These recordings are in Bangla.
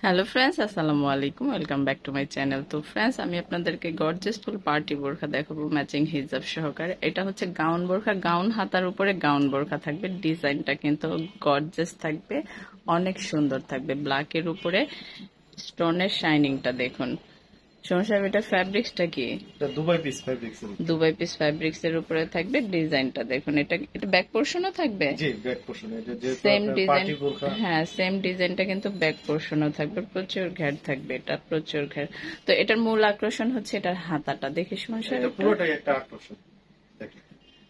হ্যালো ফ্রেন্ডস, আসসালামু আলাইকুম। Welcome back to my channel. তো ফ্রেন্ডস, আমি আপনাদেরকে গর্জিয়াস ফুল পার্টি বোরখা দেখাবো ম্যাচিং হিজাব সহকারে। এটা হচ্ছে গাউন বোরখা, গাউন হাতার উপরে গাউন বোরখা থাকবে। ডিজাইনটা কিন্তু গর্জিয়াস থাকবে, অনেক সুন্দর থাকবে। ব্ল্যাকের উপরে স্টোনের শাইনিংটা দেখুন। সমস্যা, এটা ফ্যাব্রিক্সটা কি? দুবাই পিস ফ্যাব্রিক্স এর উপরে থাকবে। ডিজাইনটা দেখুন, এটা ব্যাক পোর্শনও থাকবে। জি, ব্যাক পোর্শন এটা যেহেতু সেম আপনার ডিজাইন, পার্টি বোরখা। হ্যাঁ সেম ডিজাইনটা কিন্তু ব্যাক পোর্শনও থাকবে। প্রচুর ঘের থাকবে, এটা প্রচুর ঘের। তো এটার মূল আকর্ষণ হচ্ছে এটার হাতাটা, দেখে সমস্যা, এটা পুরোটাই একটা আকর্ষণ। দেখেন,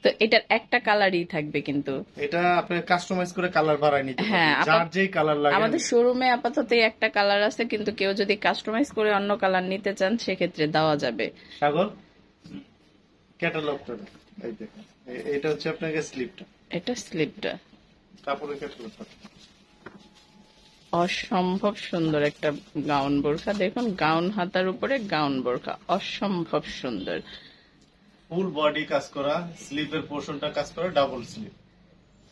তো এটার একটা কালারই থাকবে, কিন্তু এটা আপনি কাস্টমাইজ করে কালার বাড়ায় নিতে হ্যাঁ, পারবেন, যার যেই কালার লাগে। আমাদের শোরুমে আপাতত একটা কালার আছে, কিন্তু কেউ যদি কাস্টমাইজ করে অন্য কালার নিতে চান সেক্ষেত্রে দেওয়া যাবে। সাগর ক্যাটালগটা এই দেখেন, এটা হচ্ছে আপনাকে স্লিপটা, এটা স্লিপটা, কাপড়ের ক্যাটালগটা। অসম্ভব সুন্দর একটা গাউন বোরখা। দেখুন, গাউন হাতার উপরে গাউন বোরখা, অসম্ভব সুন্দর। ফুল বডি কাজ করা, স্লিপের পোর্শনটা কাজ করা, ডাবল স্লিপ,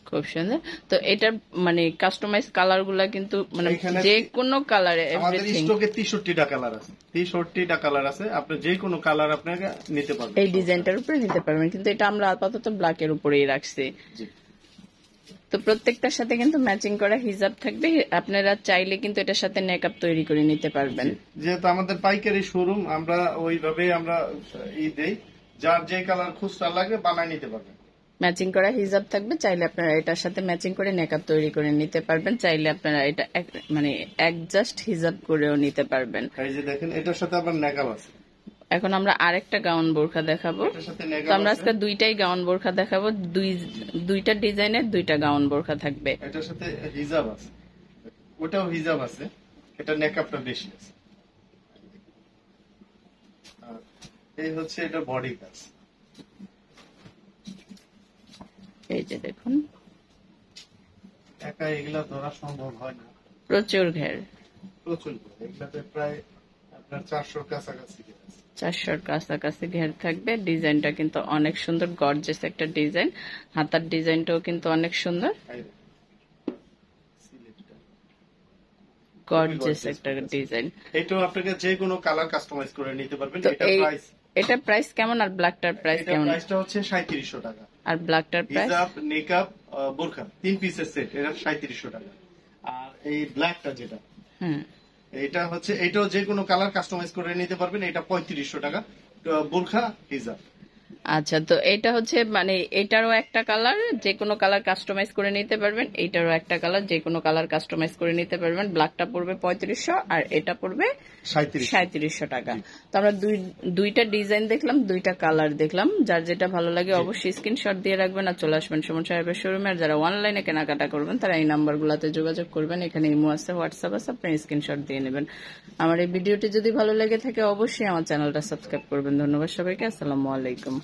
খুব সুন্দর। তো এটার মানে কাস্টমাইজ কালার গুলা কিন্তু মানে যে কোনো কালারে, আমাদের স্টকে 63টা কালার আছে, 63টা কালার আছে। আপনি যে কোনো কালার আপনাকে নিতে পারবেন, এই ডিজাইনটার উপরে নিতে পারবেন, কিন্তু এটা আমরা আপাতত ব্ল্যাকের উপরেই রাখছি। তো প্রত্যেকটার সাথে কিন্তু ম্যাচিং করা হিজাব থাকবে। আপনারা চাইলে কিন্তু এটার সাথে নেকআপ তৈরি করে নিতে পারবেন। যেহেতু আমাদের পাইকারি শোরুম, আমরা ওইভাবে আমরা দেই, যার যে কালার খুচরা লাগে বানায় নিতে পারবেন। ম্যাচিং করা হিজাব থাকবে, চাইলে আপনারা এটার সাথে ম্যাচিং করে নেকআপ তৈরি করে নিতে পারবেন। চাইলে আপনারা এটা মানে অ্যাডজাস্ট হিজাব করেও নিতে পারবেন। এই যে দেখেন, এটার সাথে আবার নেকআপ আছে। এখন আমরা আরেকটা গাউন বোরখা দেখাবো। তো আমরা আজকে দুইটাই গাউন বোরখা দেখাবো, দুইটা ডিজাইনের দুইটা গাউন বোরখা থাকবে। এটার সাথে হিজাব আছে, ওটাও হিজাব আছে, এটা নেকআপটা বেশি আছে। আর এই হচ্ছে এটা বডি কাজ। এই যে দেখুন, একা এগুলা ধরা সম্ভব হয় না, প্রচুর ঘের, প্রচুর। এগুলাতে প্রায় আপনার 400 কাছাকাছি ঘের আছে। 400-র কাছাকাছি ঘের থাকবে। ডিজাইনটা কিন্তু অনেক সুন্দর, গর্জিয়াস একটা ডিজাইন। হাতার ডিজাইনটাও কিন্তু অনেক সুন্দর, গর্জিয়াস একটা ডিজাইন। এটাও আপনাকে যে কোনো কালার কাস্টমাইজ করে নিতে পারবেন। এটা প্রাইস কেমন, আর ব্ল্যাকটার প্রাইস কেমন? প্রাইসটা হচ্ছে 3700 টাকা। আর ব্ল্যাকটার প্রাইস? হিজাব, নেকআপ, বোরখা 3 পিসের সেট, এটা 3700 টাকা। আর এই ব্ল্যাকটা যেটা, এটা হচ্ছে, এটাও যে কোনো কালার কাস্টমাইজ করে নিতে পারবেন। এটা 3500 টাকা, বোরখা হিজাব। আচ্ছা, তো এটা হচ্ছে মানে এটারও একটা কালার, যে কোনো কালার কাস্টমাইজ করে নিতে পারবেন। এইটারও একটা কালার, যে কোনো কালার কাস্টমাইজ করে নিতে পারবেন। ব্ল্যাকটা পড়বে 3500 আর এটা পড়বে 3700 টাকা। তো আমরা দুইটা ডিজাইন দেখলাম, দুইটা কালার দেখলাম। যার যেটা ভালো লাগে অবশ্যই স্ক্রিনশট দিয়ে রাখবেন আর চলে আসবেন সুমন সাহেবের শোরুমে। আর যারা অনলাইনে কেনাকাটা করবেন তারা এই নাম্বারগুলোতে যোগাযোগ করবেন। এখানে ইমো আছে, হোয়াটসঅ্যাপ আছে, আপনি স্ক্রিনশট দিয়ে নেবেন। আমার এই ভিডিওটি যদি ভালো লেগে থাকে অবশ্যই আমার চ্যানেলটা সাবস্ক্রাইব করবেন। ধন্যবাদ সবাইকে, আসসালামু আলাইকুম।